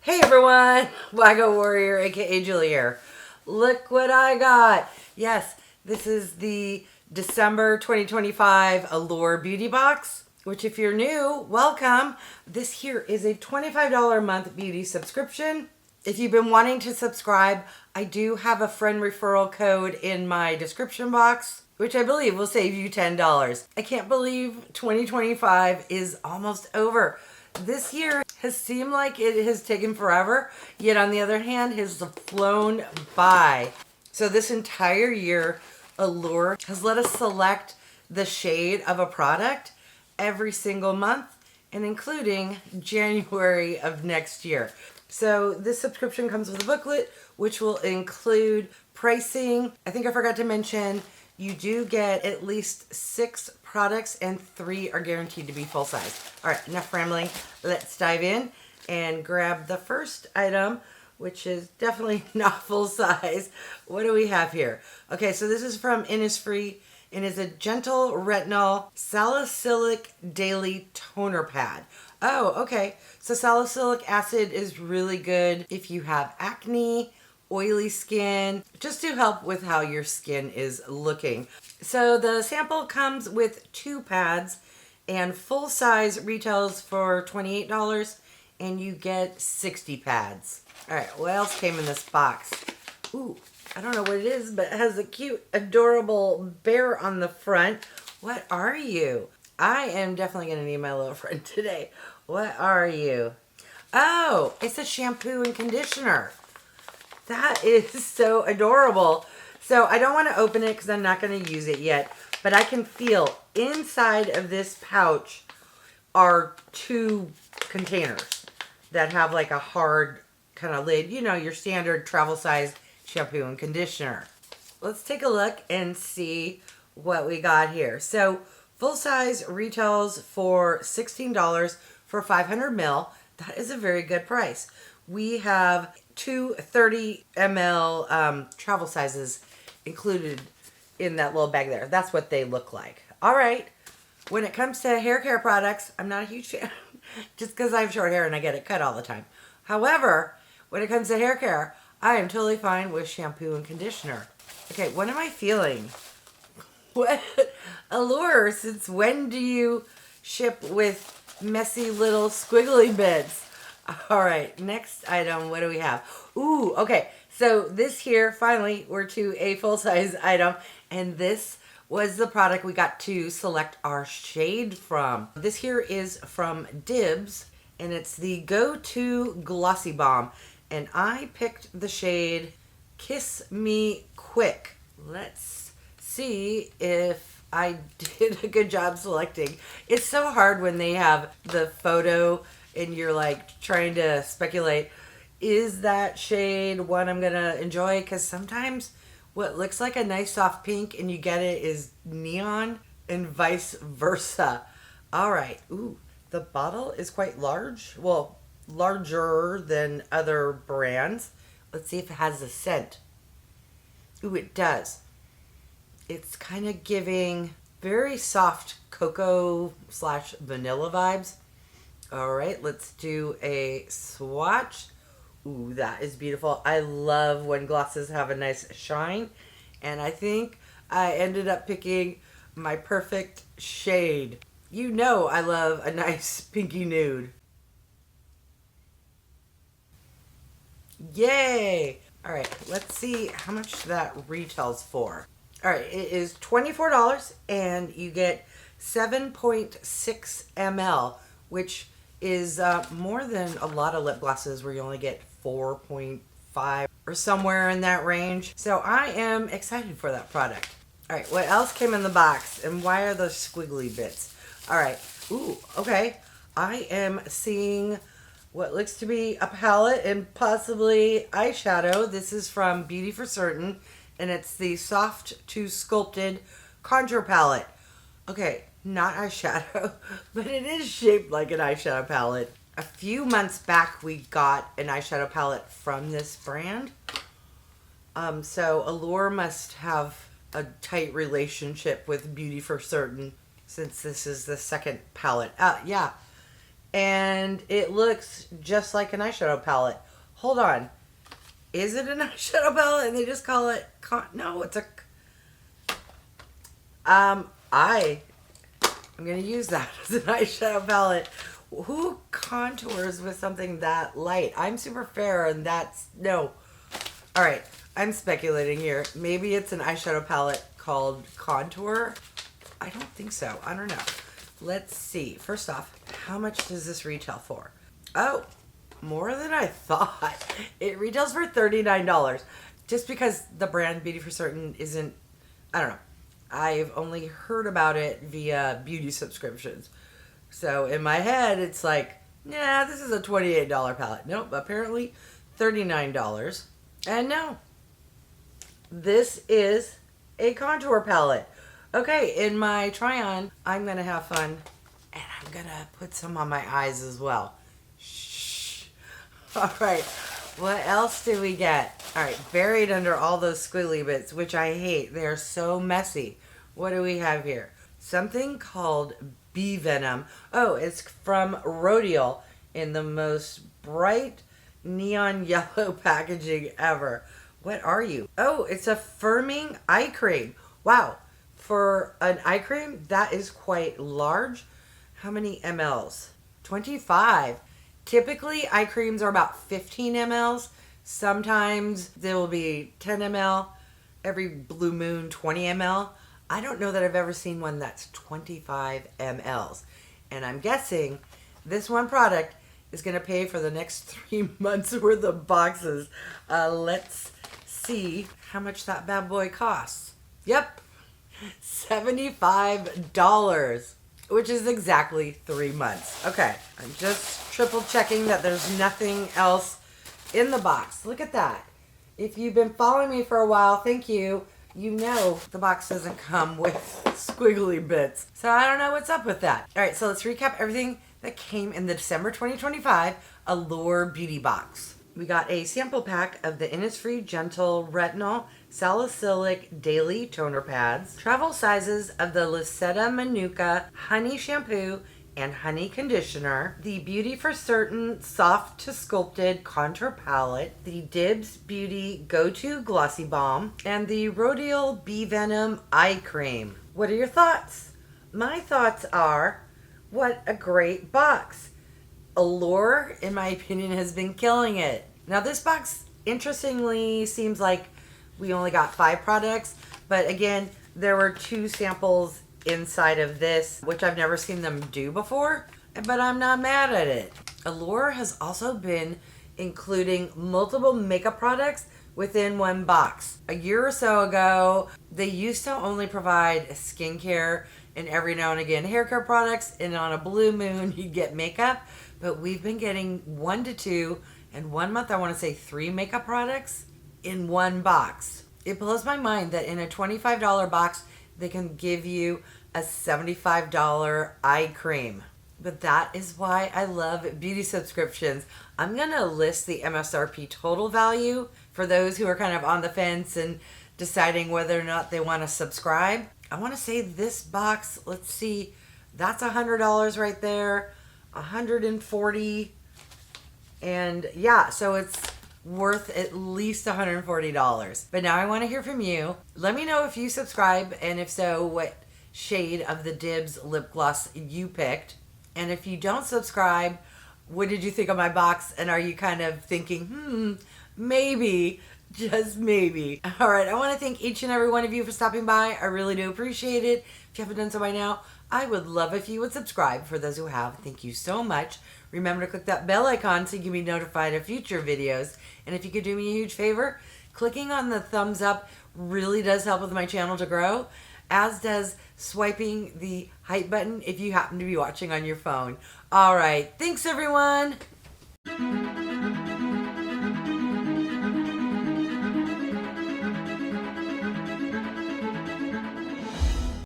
Hey everyone, wygowarrior aka Julie here. Look what I got. Yes, this is the December 2025 Allure Beauty Box, which if you're new, welcome. This here is a $25 a month beauty subscription. If you've been wanting to subscribe, I do have a friend referral code in my description box, which I believe will save you $10. I can't believe 2025 is almost over. This year has seemed like it has taken forever, yet on the other hand has flown by. So this entire year, Allure has let us select the shade of a product every single month, and including January of next year. So this subscription comes with a booklet, which will include pricing. I think I forgot to mention, you do get at least 6 products and 3 are guaranteed to be full size. All right, enough rambling. Let's dive in and grab the first item, which is definitely not full size. What do we have here? Okay, so this is from INNISFREE and is a gentle retinol salicylic daily toner pad. Oh, okay. So salicylic acid is really good if you have acne, oily skin, just to help with how your skin is looking. So the sample comes with 2 pads and full size retails for $28 and you get 60 pads. All right, what else came in this box? Ooh, I don't know what it is, but it has a cute, adorable bear on the front. What are you? I am definitely gonna need my little friend today. What are you? Oh, it's a shampoo and conditioner. That is so adorable. So I don't want to open it because I'm not going to use it yet, but I can feel inside of this pouch are 2 containers that have like a hard kind of lid, you know, your standard travel size shampoo and conditioner. Let's take a look and see what we got here. So full size retails for $16 for 500 ml. That is a very good price. We have 2 30 ml travel sizes included in that little bag there. That's what they look like. All right. When it comes to hair care products, I'm not a huge fan just because I have short hair and I get it cut all the time. However, when it comes to hair care, I am totally fine with shampoo and conditioner. Okay, what am I feeling? What? Allure, since when do you ship with messy little squiggly bits? All right, next item, what do we have? Ooh, okay, so this here, finally, we're to a full-size item, and this was the product we got to select our shade from. This here is from DIBS, and it's the Go-To Glossy Balm, and I picked the shade Kiss Me Quick. Let's see if I did a good job selecting. It's so hard when they have the photo and you're like trying to speculate, is that shade one I'm gonna enjoy? Because sometimes what looks like a nice soft pink and you get it is neon and vice versa. All right, ooh, the bottle is quite large. Well, larger than other brands. Let's see if it has a scent. Ooh, it does. It's kind of giving very soft cocoa / vanilla vibes. All right, let's do a swatch. Ooh, that is beautiful. I love when glosses have a nice shine. And I think I ended up picking my perfect shade. You know I love a nice pinky nude. Yay! All right, let's see how much that retails for. All right, it is $24 and you get 7.6 ml, which is more than a lot of lip glosses where you only get 4.5 or somewhere in that range. So I am excited for that product. All right, what else came in the box and why are those squiggly bits? All right, ooh, okay. I am seeing what looks to be a palette and possibly eyeshadow. This is from Beauty for Certain and it's the Soft to Sculpted Contour Palette. Okay, not eyeshadow, but it is shaped like an eyeshadow palette. A few months back, we got an eyeshadow palette from this brand. So Allure must have a tight relationship with Beauty for Certain since this is the second palette. Yeah, and it looks just like an eyeshadow palette. Hold on. Is it an eyeshadow palette and they just call it no, it's a I'm going to use that as an eyeshadow palette. Who contours with something that light? I'm super fair and that's no. All right, I'm speculating here. Maybe it's an eyeshadow palette called Contour. I don't think so. I don't know. Let's see. First off, how much does this retail for? Oh, more than I thought. It retails for $39. Just because the brand Beauty for Certain isn't, I don't know. I've only heard about it via beauty subscriptions. So in my head, it's like, nah, this is a $28 palette. Nope, apparently $39. And no, this is a contour palette. Okay, in my try-on, I'm going to have fun. And I'm going to put some on my eyes as well. Shh. All right, what else do we get? All right, buried under all those squiggly bits, which I hate. They are so messy. What do we have here? Something called Venom. Oh, it's from RODIAL in the most bright neon yellow packaging ever. What are you? Oh, it's a firming eye cream. Wow. For an eye cream, that is quite large. How many mLs? 25. Typically, eye creams are about 15 mLs. Sometimes there will be 10 ml. Every blue moon, 20 ml. I don't know that I've ever seen one that's 25 mLs. And I'm guessing this one product is going to pay for the next 3 months worth of boxes. Let's see how much that bad boy costs. Yep, $75, which is exactly 3 months. Okay, I'm just triple checking that there's nothing else in the box. Look at that. If you've been following me for a while, thank you. You know the box doesn't come with squiggly bits. So I don't know what's up with that. All right, so let's recap everything that came in the December 2025 Allure Beauty Box. We got a sample pack of the INNISFREE Gentle Retinol Salicylic Daily Toner Pads, travel sizes of the LUSETA Manuka Honey Shampoo and Honey Conditioner, the Beauty for Certain Soft to Sculpted Contour Palette, the DIBS Beauty Go-To Glossy Balm, and the RODIAL Venom Eye Cream. What are your thoughts? My thoughts are, what a great box. Allure, in my opinion, has been killing it. Now this box, interestingly, seems like we only got 5 products, but again, there were 2 samples inside of this, which I've never seen them do before, but I'm not mad at it. Allure has also been including multiple makeup products within one box. A year or so ago, they used to only provide skincare and every now and again hair care products, and on a blue moon you'd get makeup, but we've been getting 1 to 2, and 1 month I want to say 3 makeup products in one box. It blows my mind that in a $25 box they can give you a $75 eye cream. But that is why I love beauty subscriptions. I'm going to list the MSRP total value for those who are kind of on the fence and deciding whether or not they want to subscribe. I want to say this box, let's see, that's $100 right there, $140, and yeah, so it's worth at least $140. But now I want to hear from you. Let me know if you subscribe, and if so, what shade of the DIBS lip gloss you picked. And if you don't subscribe, what did you think of my box? And are you kind of thinking, maybe, just maybe. All right, I want to thank each and every one of you for stopping by. I really do appreciate it. If you haven't done so by now, I would love if you would subscribe. For those who have, thank you so much. Remember to click that bell icon so you can be notified of future videos. And if you could do me a huge favor, clicking on the thumbs up really does help with my channel to grow, as does swiping the hype button if you happen to be watching on your phone. All right, thanks everyone.